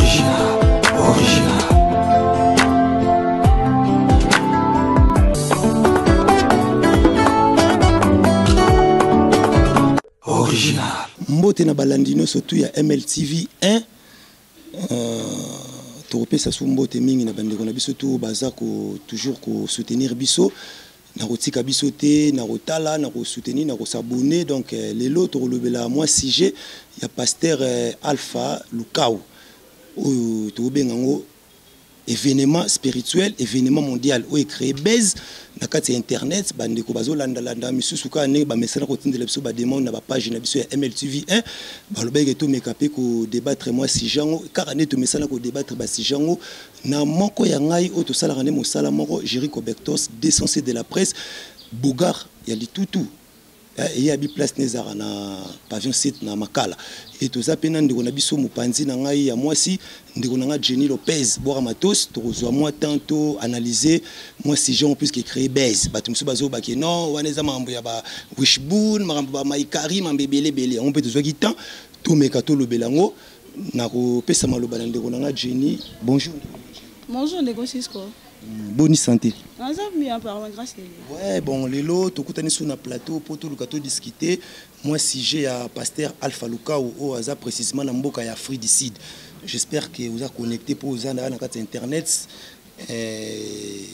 Original, original. Original. Mbote na balandino surtout ya MLTV 1. Topesa su mbote mingi na bandeko na biso to baza ko toujours ko soutenir biso. Na kotika biso te, na kotala, na ko soutenir, na ko s'abonner. Donc lelo to lobela moi sujet ya pasteur Alpha Lukau. O to bengango événement spirituel, événement mondial où est créé base na kati internet bandeko bazo landa landa misusu ka ne ba message ko tindela biso ba demande na ba page na biso ya MLTV 1 ba lobeke to mekapé ko débattre moi si jango car ne to message ko débattre ba si jango na moko ya ngai o to sala rane mosala moko Jericho Bectos décensé de la presse Bogar ya litutu et ya bi place nezara na pavillon 7 na Makala et to za pena ndeko na biso mopanzi na ngai ya mwasi ndeko na nga Jenny Lopez bora matos to zo moi tantôt analyser moi si gens puisque créer base bato mso bazo ba ke non waneza mambo ya ba wishbone mambo ba maikari mambebele bele on peut to zo ki temps to mekato lobelango na ko pesa maloba na ndeko na nga Jenny. Bonjour. Bonjour ndeko Cisco. Bonne santé. Bien, grâce. Ouais, bon, Lelo, tu as sur un plateau pour tout le cas discuter. Moi, si j'ai un pasteur Alpha Lukau au hasard précisément dans Mboka ya Fridicide. J'espère que vous êtes connecté pour vous dans internet. Et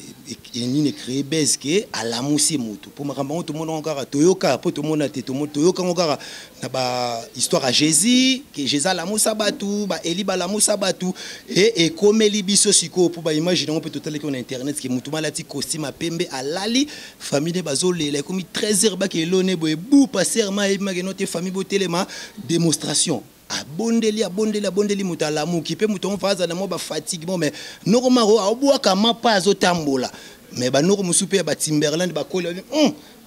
ni créé base que à la moussi moto pour makambo tout le monde encore Toyoka pour tout le monde te Toyoka encore na ba histoire à Jésus que Jésus la moussa batu ba Eli ba la moussa batu et comme libiso siko pour ba imaginer on peut tout aller sur internet que mutu malati costume à pembe à lali famille bazo les comme 13h ba que l'on est beau passer ma notre famille botelema démonstration abondeli mutala mukipe muto mfaza na moba fatigue mais normal o abwaka mapa azotambola mais ba noko musupe ba Timberland ba kola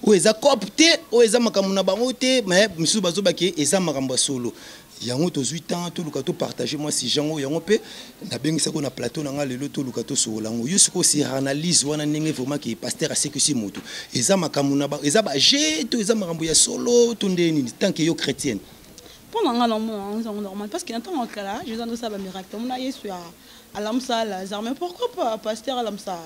o eza copte o eza makamuna bango te mais musu bazobaki eza makambo solo yango to 8 ans to lukato partager moi si jango yango pe na bengisa ko na plateau na nga lelo to lukato so lango yusuko si analyse wana ndenge vraiment que pasteur a sécurisé moto eza makamuna ba eza ba jeto eza makambo ya solo to ndeni tant que yo chrétienne. Pendant un moment, normal parce qu'il y a un temps là, je donne ça un miracle. On a Yesu à l'amsa Lazare, mais pourquoi pas pasteur à l'amsa?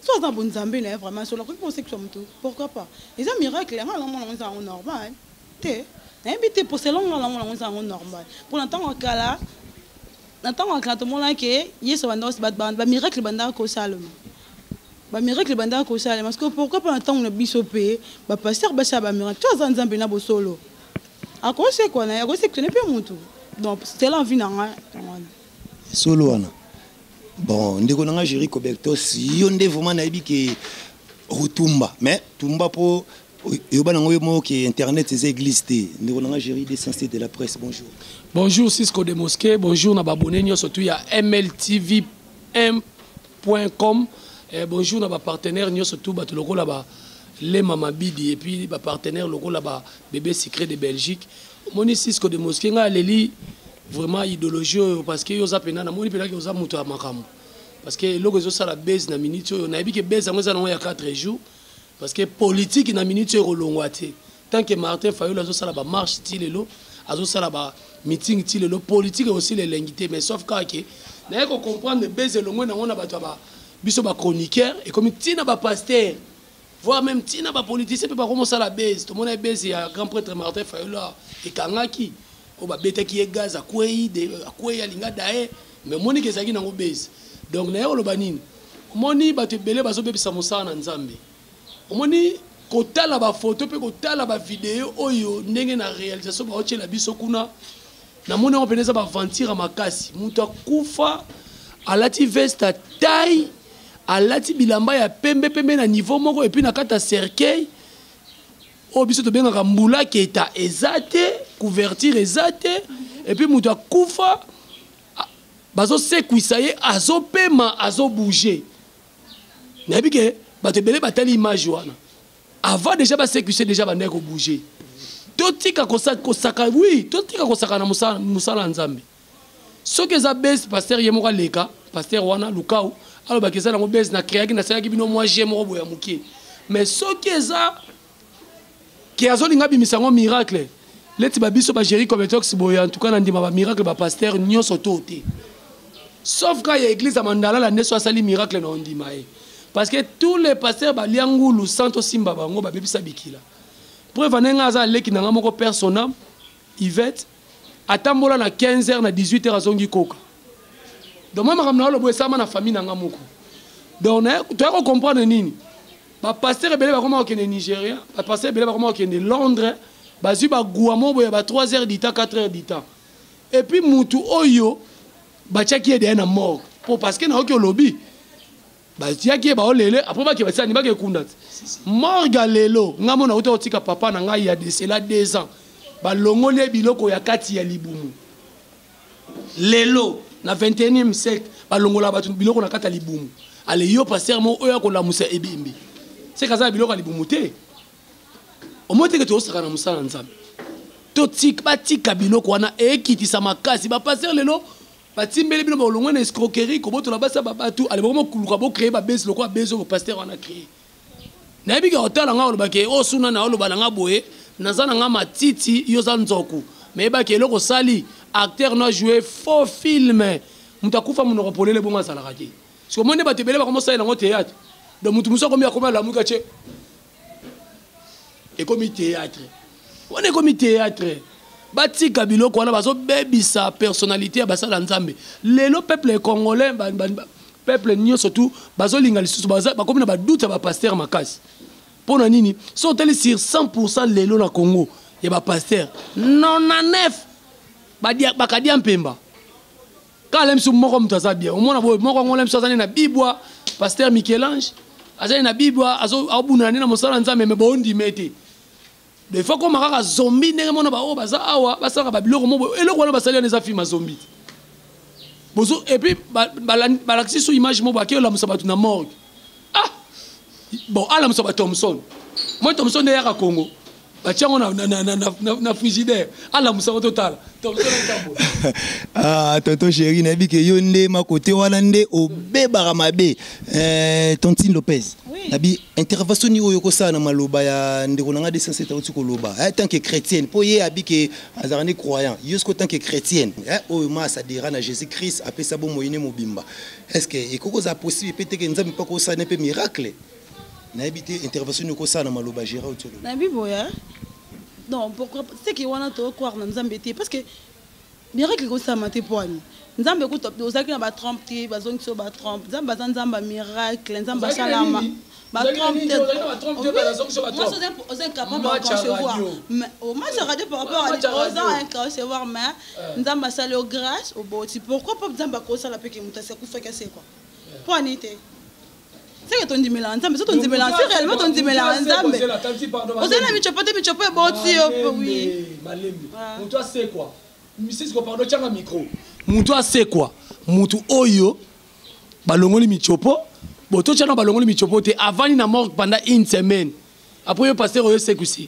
Soit dans bon Zambé là vraiment sur la conséquence tout. Pourquoi pas? Ils ont miracle là, on normal. T'es invité pour ce long là, on normal. Pour l'instant là, n'entend quand tout le monde là que Yesu va nous battre, miracle banda ko salom. Ba miracle banda ko salom parce que pourquoi pas un temps on a bisopé, ba pasteur ba ça ba miracle. Tu vois Zambé na bo solo. À quoi c'est quoi? À quoi c'est que tu n'es pas mon tout. Donc c'est l'envie d'un solo wana. Bon, ndeko nanga Jericho Bectos yonde vraiment na yebi ke retumba mais tumba po yoba nango mo ke internet les églises té ndeko nanga Jeri décensé de la presse. Bonjour. Bonjour Cisco de Mosquée, bonjour na babonné nyo surtout ya MLTV1.com et bonjour na ba partenaire nyo surtout ba loko là ba les Mama Bidi et puis ba partenaire local là-bas bébé secret de Belgique moni Cisco de Mosquée nga leli vraiment idéologie parce que yo za pena na moni pena que yo za muto makamo parce que logo zo sala base na minute yo na bi que base ngo za na ya 4 jours parce que politique na minute yo longwate tant que Martin Fayulu zo sala ba marche tilelo azo sala ba meeting tilelo politique aussi les lengité mais sauf que na ko comprendre base longo na ngona bato ba biso ba chroniqueur et comme tina ba pasteur voire même tina ba politicien peut pas commencer à la base tout le monde est base il y a grand prêtre Martin Fayulu et kangaki o ba beta ki gaz a kwei de kwei alinga dae mais moni ke zaki nango base donc na yo lo banini moni ba te belé ba zo bebisa mosana na Nzambe moni ko tala ba photo pe ko tala ba vidéo oyo ndenge na réalisation ba otela biso kuna na moni on peneza ba ventira makasi muto kufa alati veste taille alati bilamba ya pembe pembe na niveau moko et puis na kata cercueil o biso to benga mbula keta ezate couverture ezate et puis muto akufa bazo sekwisa ye azo pema azo bouger na bike bato belé batali image wana avant déjà ba sekwisa déjà ba ndeko bouger totika kosaka oui totika kosaka na musala Nzambe soki eza base pasteur ye moko leka pasteur wana Lukau alors ba keza na base na créaki na sala ki bino moi je moko boya mukie mais soki eza ki azolinga bimisango miracle leti ba biso ba Jericho Bectos boya en tout cas na ndima ba miracle ba pasteur nyonso tote sauf quand il y a l'église à Mandala la nesso asali miracle na ondimae parce que tous les pasteurs baliangulu santo simba bango ba bebisa bikila preuve anenga aza leki na moko personnel Yvette atambola na 15h na 18h azongi koka donc moi makamna lo boye sama na famille na ngamoko donc tu as comprendre nini ba pasteur belé ba comment okende Nigeria ba pasteur belé ba comment okende Londres bazu ba guamo boye ba 3h du temps 4h du temps et puis mutu oyo ba tchaki ede na mort pour parce que na oki lobby ba tchaki ba olele après ba ke ba tsani ba ke kunda morga lelo ngamo na uta otika papa na ngai ya de cela 2 ans ba longole biloko ya kati ya libumu lelo na 21e siècle ba longola ba biloko na kati ya libumu ale yo pasteur mo oya ko la musa ebimbi c'est kaza biloko ya libumu te o mote ke to saka na musala nzambe to tik ba tika biloko wana ekitisa makasi ba pasteur lelo ba timbele bino ba longwe na escroquerie ko boto la basa ba batu ale bomo kuluka bo créer ba base loko bezo ba pasteur wana créer na ebi ka otala nga oloba ke o suna na oloba nga boye nazana nga matiti yo za nzoku mais ba ke loko sali acteur no jouer faux film mutakufa munoko polele bonga sala kaki so monde ba tebele ba comment ça na théâtre donc mutu muso komi akoma la muka che et comme théâtre on est comme théâtre bati kabilo ko na bazo bebisa personnalité ya basala nzambe lelo peuple congolais peuple nyo surtout bazo linga lisusu baza ba komi na ba doute ba pasteur makasi pona nini so teli sur 100% lelo na Congo ya ba pasteur 99 ba kadia mpemba kala msu moko mtaza bien omona boy moko ngole msu azani na bibwa pasteur Michel-Ange azali na bibwa azo abuna na mosala nzambe me bondi mete des fois comme un zombie n'est pas là baza awa basaka ba biloko mo eloko wana basali na film zombie bozo et puis balaxi sur image mo ba ke la musabatu na morgue ah bon ala musaba Thomson moi Thomson de ya Congo ba tiango na frigidaire ala musaba total ah tonton chéri na bi ke yo nde ma côté wana nde obebara mabe Tontine Lopez nabi intervention ni oyo ko sana maloba ya ndeko nanga de 107 auti ko loba tant que chrétienne po ye abike azarani croyant jusqu'au tant que chrétienne oyo ma ça dira na Jésus Christ apesa bo moyine mobimba est-ce que ekoko za possible peut-être que nzambe pas ko sana pe miracle na habité intervention ni ko sana maloba gera auti lo na biboya non pourquoi c'est que wana to croire na nzambe te parce que miracle ko ça maté poani nzambe ko top ozaki na ba trompe te bazongi so ba trompe nzambe nzamba miracle nzamba salama ba trompe te moi c'est incapable de concevoir mais au moins ça radio par rapport à concevoir mais nzamba sala au grâce au boti pourquoi pas nzamba ko sala pe ke mutase ku feka c'est quoi poani te c'est que ton dit mélange nzambe ton dit mélange c'est réellement ton dit mélange nzambe ozana michopo e boti oui malembe on toi c'est quoi Mrs. Pardon, tiens un micro. Moutou c'est quoi? Moutou oyo, balongoli michopo. Bon, toi, tu as balongoli michopo. T'es avant il n'a mort pendant une semaine. Après, le pasteur oyo c'est que si.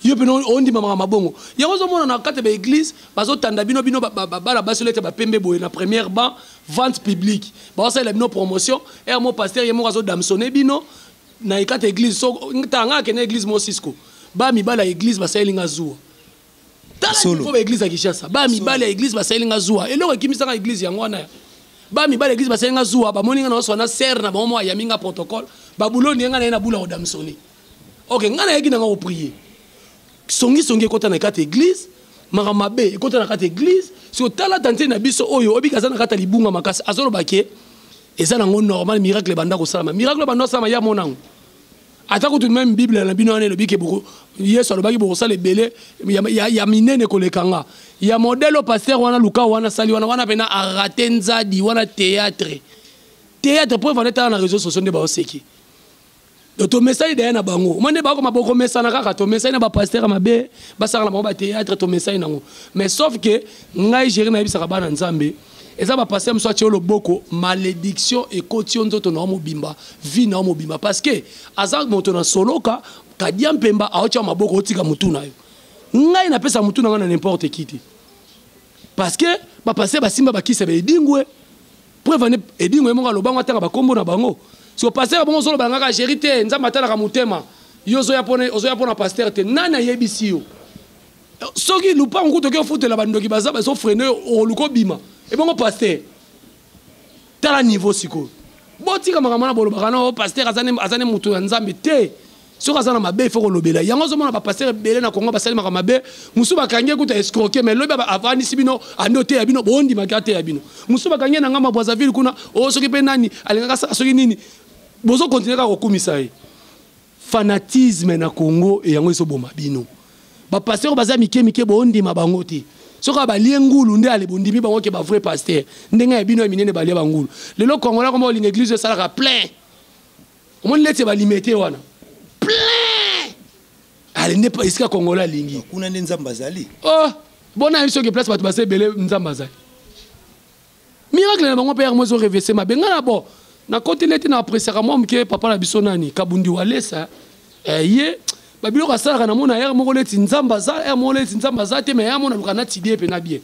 Yo peno on dit maman mabongo. Il y a aussi mon na kate be église, bazo tanda bino la basolete ba pembe boye na première ban vente publique. Ba ça la bino promotion et mon pasteur yemo bazo damsonné bino na kate église so tanga ke na église mo Cisco. Ba mi ba la église ba sa elinga zuwa. Solo. Il faut l'église à Kinshasa. Ba mi ba l'église ba salinga zuwa. Et loko kimisa ka église yango wana. Ba mi ba l'église ba salinga zuwa ba moninga na so na serre na ba mo ya minga protocole. Ba buloni nga na bula odamsoni. OK, nga na yeki na ngo prier. Songi kota na kata église, maramabe kota na kata église. Si otala tante na biso oyo obikaza na kata libunga makasi azolo baké. Eza na ngo normal miracle banda ko salama. Miracle banda salama ya monango. Atako tout même Bible na bino le bike boko Yesu alobaki boko sala belé ya minene kolekanga ya modèle pasteur wana luka wana sali wana pena a raté nzadi wana théâtre pour vaneta na réseaux sociaux de ba oseki to message de na bango mande ba ko maboko mesana kaka to message na ba pasteur mabe ba sala na ba théâtre to message nango mais sauf que ngai gérer na bisaka bana nzambe et ça va passer me soit le boko malédiction et quotient to na mobimba vie na mobimba parce que azak moto na soloka kadia mpemba aocha maboko otika mutuna yo ngai na pesa mutuna na n'importe qui parce que ba passer ba simba ba kisa be dingwe preuve ne edingwe mo ngalo bango atanga ba kombo na bango so passer ba bongo solo banga ka gérité nzamba tala ka mutema yozo ya pona pasteur te nana yebisi yo soki lupa nguto ke foutela bandoki baza ba so freiner o luko bima et bon pasteur tala niveau siko botika makamana bolo bakana pasteur azane mutu ya nzambe te soka azana mabe il faut ko lobela yango zo mona ba pasteur belé na Congo basali makambe musu bakangie kuta escroquer mais lobi ba avani sibino andote ya bino bondi makate ya bino musu bakangie na ngama Brazzaville kuna o soki pe nani alingaka sa soki nini bozo continuer ka kokumisa ye fanatisme na Congo et yango eso boma bino ba pasteur baza mike bondi mabango te soka balie ngulu nde ale bondimi bango ke ba vrai pasteur ndenga ya bino minene balie bangulu lelo Congola comme l'église sala plein au moins lete ba limiter wana plein ale ne pas iska Congola lingi kuna nde nzamba zali oh bona biso ke place batu base belé nzamba zali miracle na bango père mozo reverser ma benga na bo na côté lete na apprécier moi mke papa na biso nani kabundi walesa ye babilo ka sala na mona yer moko leti nzamba za yer moko leti nzamba za te mais yer mona lukana tidie pe na bien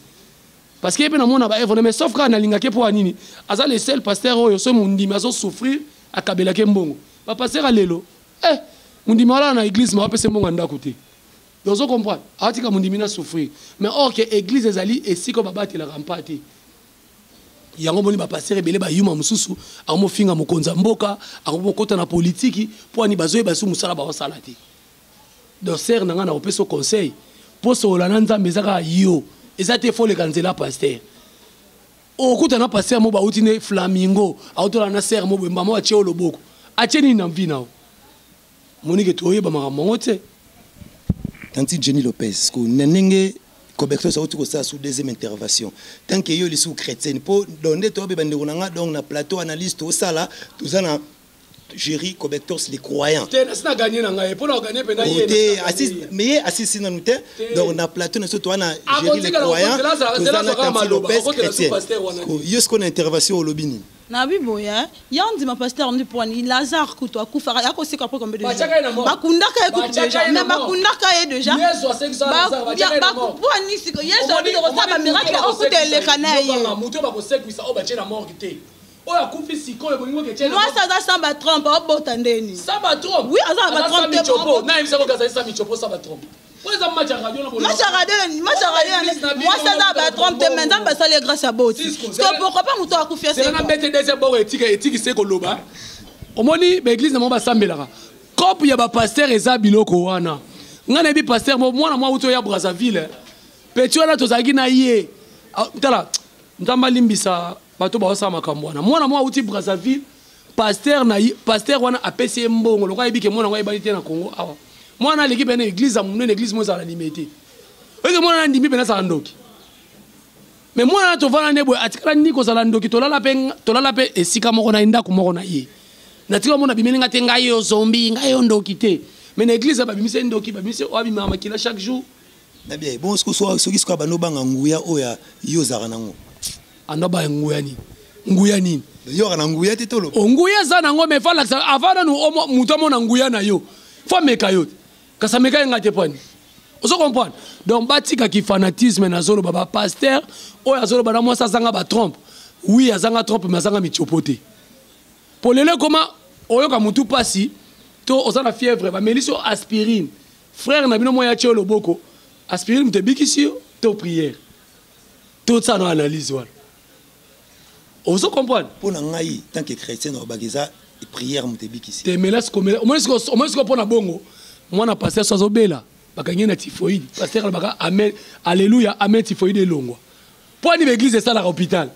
parce que pe na mona ba evre mais sauf ka na linga ke po anini aza le seul pasteur oyo so mundi mazo souffrir akabela ke mbongo ba pasteur alelo mundi mala na église ma pese mbongo ndako te donc on comprend atika mundi mina souffrir mais or que église ezali esiko babati la rampate yango boni ba pasteur ebele ba yuma mususu amo finga mokonza mboka amo kota na politique po ani bazoye basu musala ba sala te donc sœur nanga na opeso conseil pour so la nzambe zaka yo ezate fo le kanzela pasteur okuta na pasteur mo ba utine flamingo autola na sœur mo bemba mo ache oloboko ache ni na mvina monike toye ba mamongo te Tanti Jenny Lopez ko nenenge Cobector ça autour ça sous deuxième intervention tant que yo les sous chrétienne pour donner to be bande konanga donc na plateau analyste au sala tout ça na Géry Cobector les croyants te na gagner na ngai pour na gagner pe na yé mais assist na nous donc na plateau na surtout na Géry les croyants tout ça na Tanti Lopez chrétien yo ce qu'on intervention au lobini na biboya yandi ma pasteur ndi poni Lazare kuto akufara yako sika po kombe de bakundaka écoute déjà mais bakundaka ye déjà poni sika yeso abi ko saba miracle okute le kana ye muto ba ko sekwisa o ba chena morte o akufi siko e bolingo ke chena moi ça za samba trompe o botandeni samba trompe oui aza ba trompe na imisa ko gaza samba chopo samba trompe moi ça match radio na moi ça za ba trompe maintenant ba sale grâce à boti parce que pourquoi pas muto akufi c'est na bête deuxième bord éthique c'est ko loba omoni ba église na mo ba sambelaka cop ya ba pasteur eza biloko wana ngana bi pasteur mo mwana mwa uto ya Brazzaville petit wana tozaki na ye tala ndamba limbisa bato ba osama kamwana mwana mwa uti Brazzaville pasteur wana apesi mbongo lokwa yebike mwana ngwa yebali te na Congo awa mwana l'équipe na église amune église mo za la limité eke mwana ndimbi pena sa ndoki mais mwana to vana nebo atikala ndiko za la ndoki tolala pe esika moko na ndako moko na ye na tika mona bimeli ngate ngayo zombie ngayo ndoki te mais na église ba bimise ndoki ba bimise o abima makila chaque jour na bien bon ce que ce ko bano banga nguya oya yo za nango anoba nguya nini yo na nguya te tolo nguya za nango me fala avana nu muto mona nguya na yo faut meka yo kasa meka ngate pani oso comprendre donc batika ki fanatisme na zolo baba pasteur o ya zolo bana moi ça zanga ba trompe oui azanga trompe mais azanga michopote pour lele comment oyoka mutu pasi to ozana fièvre ba meliso aspirine frère na bino moya che loboko aspirine mte bikisi to prière tout ça dans analyse voilà oso comprendre pour na ngai tant que chrétien na bageza et prière mte bikisi te melas comme au moins pour na bongo moi na pasteur sozobela bakangi na typhoïde pasteur baka amen alléluia amen typhoïde elongwa pour ni l'église ça la hôpital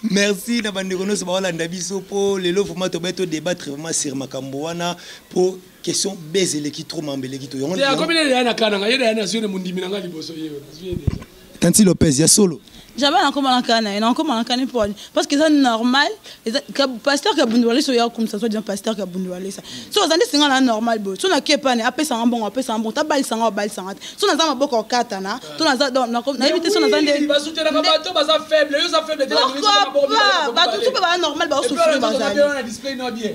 merci na bande kono so ba wala ndabiso po lelo vraiment to beto débattre vraiment sur makambo wana pour question bezele ki trop mambele ki to yongo ya comme il y a na kana ngayeda ya nation mundimi nanga liboso yewe Tanti Lopez ya solo jamais encore malakana et encore malakana pour parce que c'est normal que pasteur ka bunduale so ya comme ça soit bien pasteur ka bunduale ça so zande singa la normal bo so na kepa ne apesa ngambongo ta bali sanga so na zama boko katana to na za na éviter so na zande ba soutenir ka bato ba za faible yo za faible de la ministre ba tout pas normal ba souffrir bazali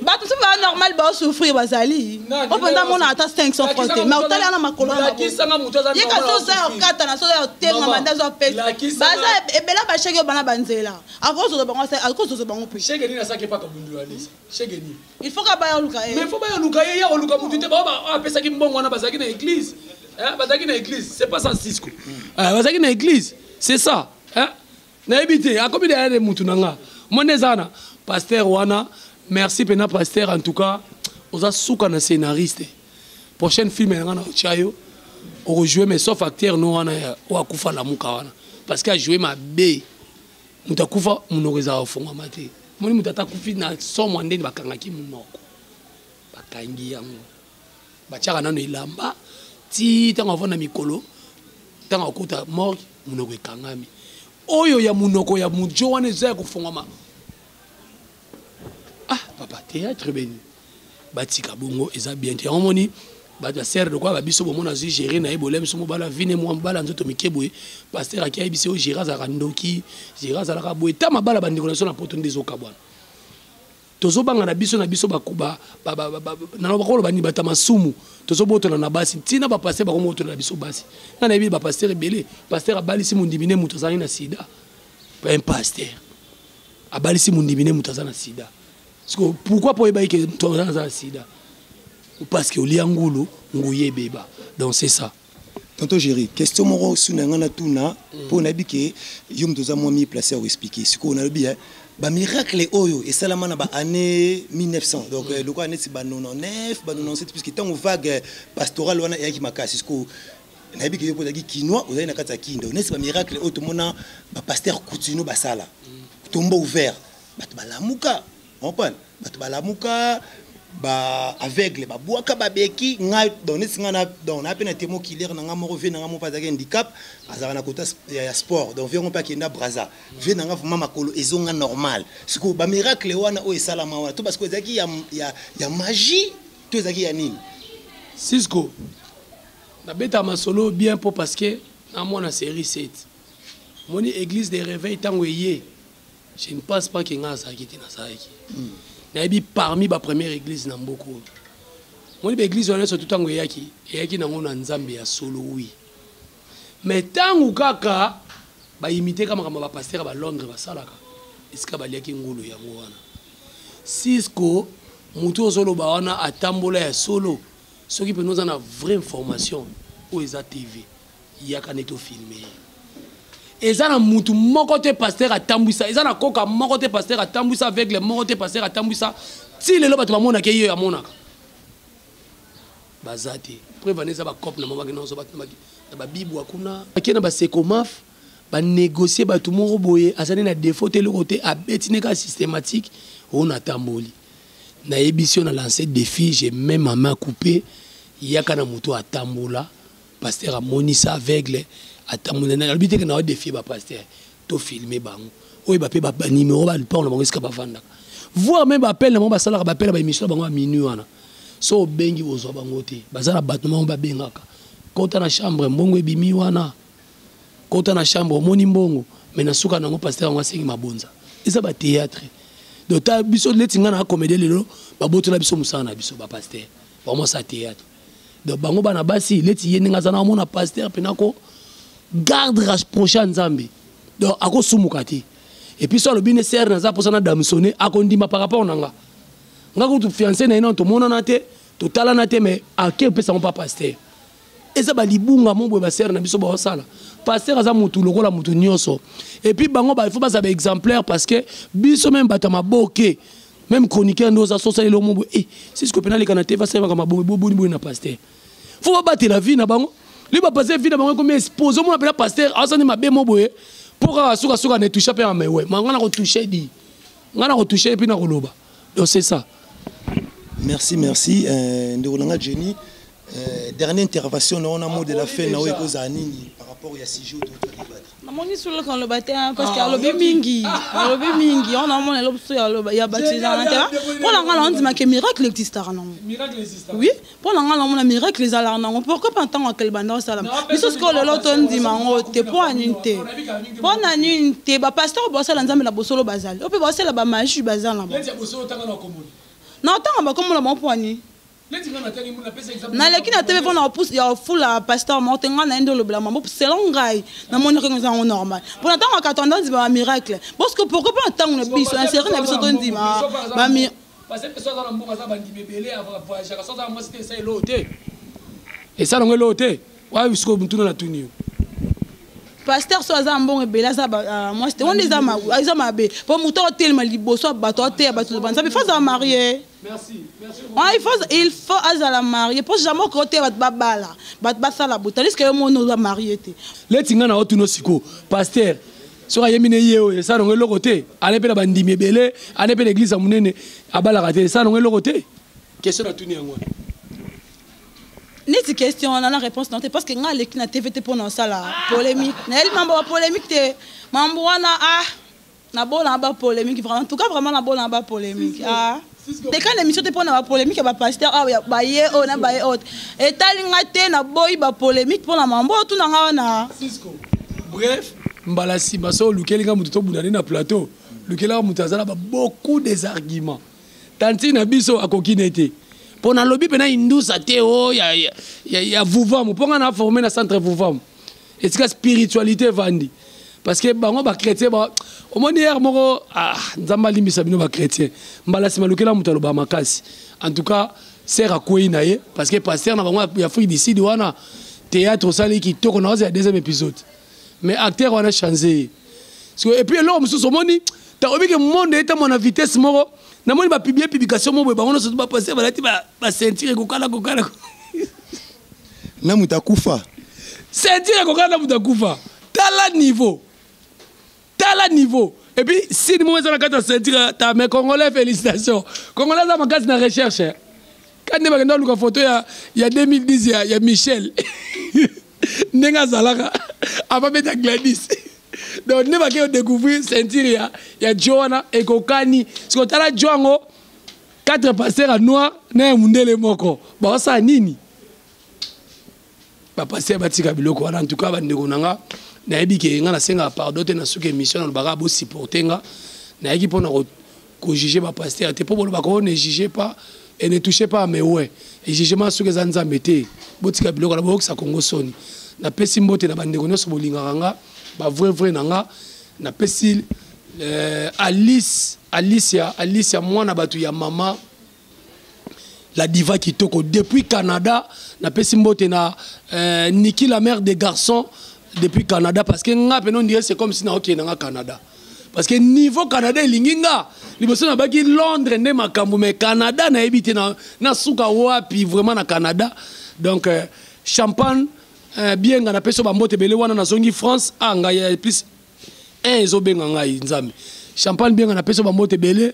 ba tout pas normal ba souffrir bazali on pendant mon ata 500 francs mais au tala na makolo na ki sanga muto za ye ka so za katana so ya tenga mandazo pesa baza ebela ba chege bana banzela à cause de bango pe chege ni na sake pa ka bundu alisa chege ni il faut ka ba ya luka mais faut ba ya luka ya luka mutu te ba pesa ki mbongo na bazaki na église bazaki na église c'est pas ça Cisco bazaki na église c'est ça Na ebité a combien de mutunanga. Monezana pasteur wana merci pena pasteur en tout cas oza souka na scénariste. Prochaine film ngana chayo on rejouer mais sauf acteur no wana o akufa la muka wana parce que a joué ma B mutakufa munogeza ofunga mate. Moni mutata kufi na somo ndeni bakangaki munoko. Bakangi yango. Bachaka nano ilamba ti tanga vona mikolo tanga okuta mort munoko ekangami. Oyo ya munoko ya mujo wana eza kufungama. Ah papa théâtre beni. Batika bongo eza bien te omoni ba serre de quoi ba biso bomona zi gérer na ebolem so mobala vine mo mbala nzoto mikebwe pasteur akia biso o gérer za kandoki gérer za la kabwe ta mabala bandiko na so na poto ndezo kabwana. Tozobanga na biso bakuba na bakolo bani batamasumu tozobotona na basi tina ba pasteur bakomotona na biso basi na yebi ba pasteur ebele pasteur abalisi mundimine mutu azali na sida pas un pasteur abalisi mundimine mutu azali na sida pourquoi pour eba que toi azali na sida parce que oli angulu nguye beba donc c'est ça. Tonton Géry, question moro sunanga na tuna pour nabi ke yum toza moi mi placer à expliquer ce qu'on a bien. Ba miracle oyo et salama na ba année 1900 donc le quoi année c'est ba 99 ba 97 puisque tant vague pastorale wana ya ki makasi sko na bi ke yo pozaki kinois ozali na kata kindo ne c'est ba miracle oyo to mona ba pasteur Coutinho basala tombeau ouvert ba balamuka on parle ba balamuka ba aveugle ba boaka ba beki nga donné singa na don na pena témo killer na nga moko ve na nga mo pas handicap azara na kota ya sport donc viens pas kenda braza ve na nga vraiment makolo ezonga normal ce que ba miracle wana o esalama wana to parce que ezaki ya magie to ezaki ya nini Cisco na beta masolo bien pour parce que na mona série 7 moni église des réveils tango yé je ne pense pas que nga sa kiti na sa ki nabi parmi ba première église na mboko moni ba église wana surtout tango yaki na ngona nzambe ya solo oui mais tango kaka ba imiter kama ba pasteur ba Londres ba salaka iska ba liaki ngulu yango wana Cisco mutu solo ba wana atambola ya solo ceux qui peut nous en a vraie information ou eza TV yaka neto filmer ezana mutu moko te pasteur atambwisa ezana koka moko te pasteur atambwisa avec les moko te pasteur atambwisa ti lelo bato bamona ke yo amonaka bazati prévaneza ba cop na mama ke nonso bato na ba bibu akuna akena ba sekomaf ba négocier bato moko boye azane na défaut te le côté abetine ka systématique on atamboli na émission na lancé défi j'ai même ma main coupée yaka na mutu atambola pasteur amonisa aveugle atamona na albité que na défier ba pasteur to filmer bango oyo ba pe ba numéro ba port na bango ska ba vanda voir même appel na bango ba sala ba appel ba émission bango a minuit wana so bengi bozo bango te bazala battement ba bengaka kota na chambre mbongo ebimi wana kota na chambre moni mbongo mais na suka nango pasteur ngo asengi mabonza eza ba théâtre donc ta biso letinga na comédie lelo ba botola biso musana na biso ba pasteur vraiment ça théâtre donc bango bana basi leti yeninga zana mona pasteur penako garde rapproché nzambe donc ako sumukati et puis sur le bine ser na za posana damsonné akondima par rapport nanga ngako tu fiancé na ino to mona na te to tala na te mais à quel pesa mon pas pasteur eza ba libunga mon boy ba ser na biso ba osala pasteur aza mutu lokola mutu nyonso et puis bango ba il faut pas ça exemplaire parce que biso même batama boké même chroniqueur nous a socialé le mon boy c'est ce que penal kana te va ça comme bobo na pasteur faut pas battre la vie na bango lui va passer vie na bango comme expose mon appelle pasteur asani mabe mo boy pour suka ne toucher pas mais ouais ngana ko toucher di ngana ko toucher et puis na koloba donc c'est ça. Merci ndolanga Jenny dernière intervention on a mot de la fin na weko za nini par rapport au sujet autour de débat na moni sur le quand le bâtiment parce que alobi mingi on a mon l'option ya bâtiment na terre pour la ngala on dit que miracle existe non Miracle existe oui pour la ngala on a miracle les ala non pourquoi pas tant quel banda salam biso ce que le lot on dit mango te pour aninte pour aninte ba pasteur bo sala nzambe na bosolo bazali ope bo sala ba magie bazali na ba non tant ba comme la mon poignet na lekina tv fona opus ya fula pasteur montenga na ndo le blama selon ngai na moni ko ngza normal pour na tango ka tendance ba miracle parce que pourquoi pas tango na biso na série na biso to ndima ba mi parce que so za na mbonga za bandi bebele ava voyage ka so za mo c'était ça loté et ça ngelo loté wa bisko mutuna na tunio pasteur so aza mbongo ebele aza moi c'était on eza mabe po moto otelema liboso bato oteya bato banzabe faut aza marié. Merci. Il faut azala marié po jamais okoteya bato babala bato basala bote tandis que yo mono oza marié te leti nga na otuno siko pasteur soki ayemine ye oyo esalongo eloko te ane mpe na bandimi ebele ane mpe na église ya monene abalaka te esalongo eloko te question na tuni yango neti question on a la réponse non parce que nga leki na TVT pour na sala polémique na elle mambo polémique te mambo wana na bona ba polémique vraiment en tout cas vraiment na bona ba polémique te quand l'émission te pour na ba polémique ba pasteur ba ye o na ba ye autre et talinga te na boy ba polémique pour na mambo tout na nga na bref mbala simba so lukelinga mutu to bunani na plateau lukelinga mutu azala ba beaucoup des arguments tanti na biso akokine te pour na lobby pena indusa te o ya vouvam pour na former na centre vouvam et c'est spiritualité vandi parce que bango ba chrétien ba au moins hier moko nzamba limisa bino ba chrétien mbala simba lukela mutu aloba makasi en tout cas sera koyi na ye parce que pasteur na bango ya Afrique du Sud wana théâtre sali qui toko na ya deuxième épisode mais acteur wana changé et puis l'homme sous moni ta obi que monde est à mon vitesse moko na moni ba publication mo ba ngono so ba passer ba lati ba sentir kokala na mutakufa sentir kokala mutakufa tala niveau et puis si nous on a quand sentir ta mais congolais félicitations congolais za makasi na recherche quand ne ba ndalo ka photo ya 2010 ya Michel nenga zalaka avant mettre Gladys donc ne va que découvrir sentir ya Joana et Kokani ce que tala Joango 4 pasteurs à noir na mundele moko ba sa nini ba passer batika biloko wana en tout cas ba ndeko nanga na yebi ke nga na senga pardon te na suka émission na baka bo supporter nga na yeki pona ko juger ba pasteur te po ba ko ne jugez pas et ne touchez pas mais ouais et jugement suka za nzambe te botika biloko na bo sa Congo soni na pesi mbote na bandeko nyonso bolinga nga ba vrai nanga na pesi Alicia mwana batu ya mama la diva kitoko depuis Canada na pesi mbote na Niki la mère des garçons depuis Canada parce que nga penon dire c'est comme si na ok na Canada parce que niveau Canada linginga liboso na baki Londres ne makambo mais Canada na ebité na suka wapi vraiment na Canada donc champagne bien nga na peso ba mbote bele wana na zongi France nga ya plus ezo benga ngai nzambe champagne bien nga na peso ba mbote bele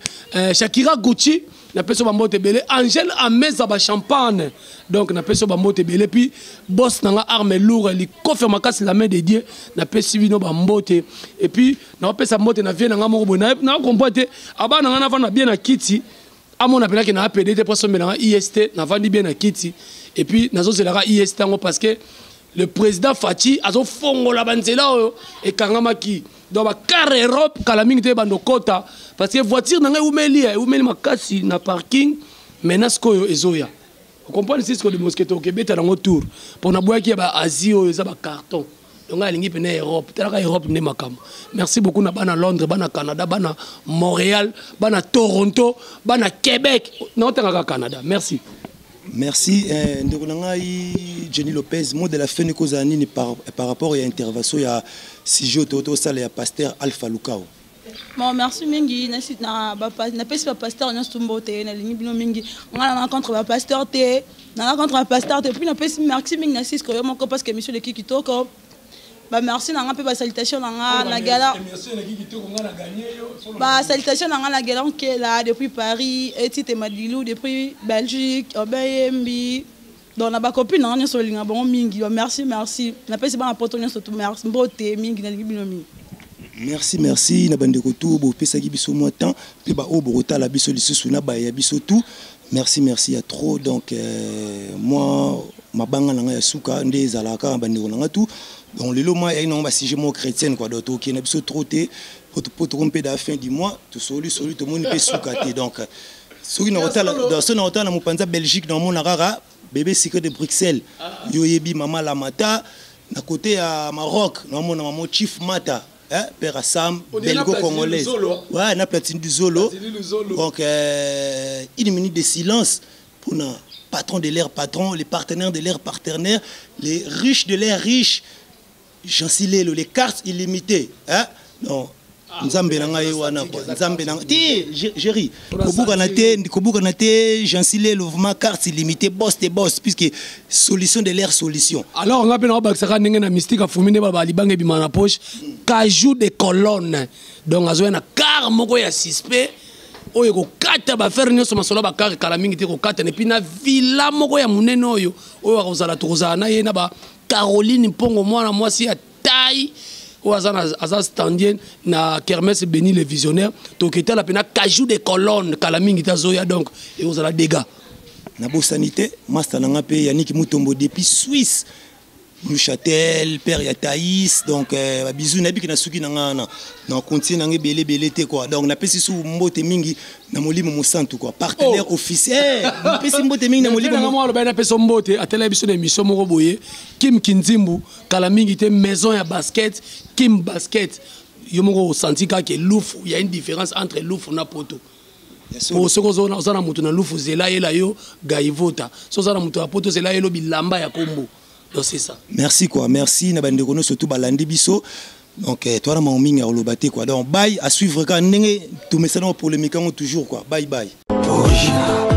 Shakira Gucci na peso ba mbote bele Angèle Ameza ba champagne donc na peso ba mbote bele puis boss na nga arme lourd li confirme makasi la main de Dieu na pesi bino ba mbote et puis na pesa mbote na vie na nga moko bona na comprendre aba na nga na vana bien na kiti amona pena ke na APD pour sommer na IST na vandi bien na kiti et puis nazo zelaka IST ngo parce que le président Fati a fongola banzela et kangamaki donc ba car Europe kala mingi te bando kota parce que voiture nanga umeli makasi na parking menasko yo ezoya vous comprenez c'est ce que de mosquito ke beta na tour pour na boya ki ba Asie yo za ba carton donc alingi pena Europe tala Europe ne makam merci beaucoup na bana Londres bana Canada bana Montréal bana Toronto bana Québec non tanga Canada merci. Merci. Jenny Lopez, mot de la fin de Kozani par rapport à l'intervention, il y a Sijo Toto Sale et pasteur Alpha Lukao. Bon, merci Mingi. Na pas pasteur, on a stumbo te, na lingi bino Mingi. On a rencontré le pasteur te, na rencontré le pasteur te, puis na pas merci Mingi na sis que yo moko parce que monsieur le kiki toko. Bah merci na ngape ba salutation na gala. Bah salutation na gala qui est là depuis Paris, Etite Madilou depuis Belgique, Obeyembi. Donc na ba copine na nyoso linga bon mingi. Merci. Na pesi ba poto nyoso tout merci. Mbote mingi na binomi. Merci na bande ko tout bo pesa gi biso mo temps pe ba o bo la biso lisusu na ba ya biso tout. Merci il y a trop donc moi ma banga na ya suka nde zalaka bande ko na tout. Donc le moment est non si je mon chrétienne quoi d'autres qui n'a pas trop té pour tromper la fin du mois tout celui tout le monde peut soukater donc ceux qui n'ont pas dans ce n'ont na mupanza Belgique dans mon rara bébé secret de Bruxelles yoyebi mama la mata na côté à Maroc dans mon maman chief mata hein père Assam belgo congolais ouais na platine du Zolo donc une minute de silence pour na patron de l'air patron les partenaires de l'air partenaires les riches de l'air riches Jansilelo, les cartes illimitées. Hein? Non. Nzambe nanga yewana quoi. Nzambe nanga. Ti, Jerry. Kobuka nate, Jansilelo, vraiment cartes illimitées, boss de boss, puisque solution de l'air solution. Alors, on a bien bakisaka ndenge na mystique afumine ba libange bima na poche, cajou de colonne. Donc azoya na car moko ya suspect. Oyo ko kata ba faire nyoso masolo ba car kala mingi te ko kata ne pina villa moko ya munene oyo. Oyo akozala tokozala na ye na ba Caroline Mpongo mwana mwasi ya taille. Ou Azaz Standien na Kermesse Béni le visionnaire donc était la pena cajou de colonne kalamingi tazoya donc et vous allez dégâts na bo sanité master nanga pe Yannick Mutombo depuis Suisse Neuchâtel père ya Thaïs donc bisou na biki na suki nanga na continue nanga belé te quoi donc na pesi su mbote mingi na molimo mosantu quoi partenaire officiel na pesi mbote mingi na molimo mo lo ba na pesi mbote atela biso na émission moko boye Kim Kinzimbu kalamingi te maison ya basket Kim basket yo moko senti ka ke loufu il y a une différence entre loufu na poto pour ce qu'on a na mutu na loufu zela yela yo gaivota so za na mutu na poto zela yelo bilamba ya kombo. Donc c'est ça. Merci quoi, merci na bande kono surtout balandi biso. Donc toi na maminga olobate quoi. Donc bye à suivre quand ndenge tout message polémique toujours quoi. Bye bye. Original.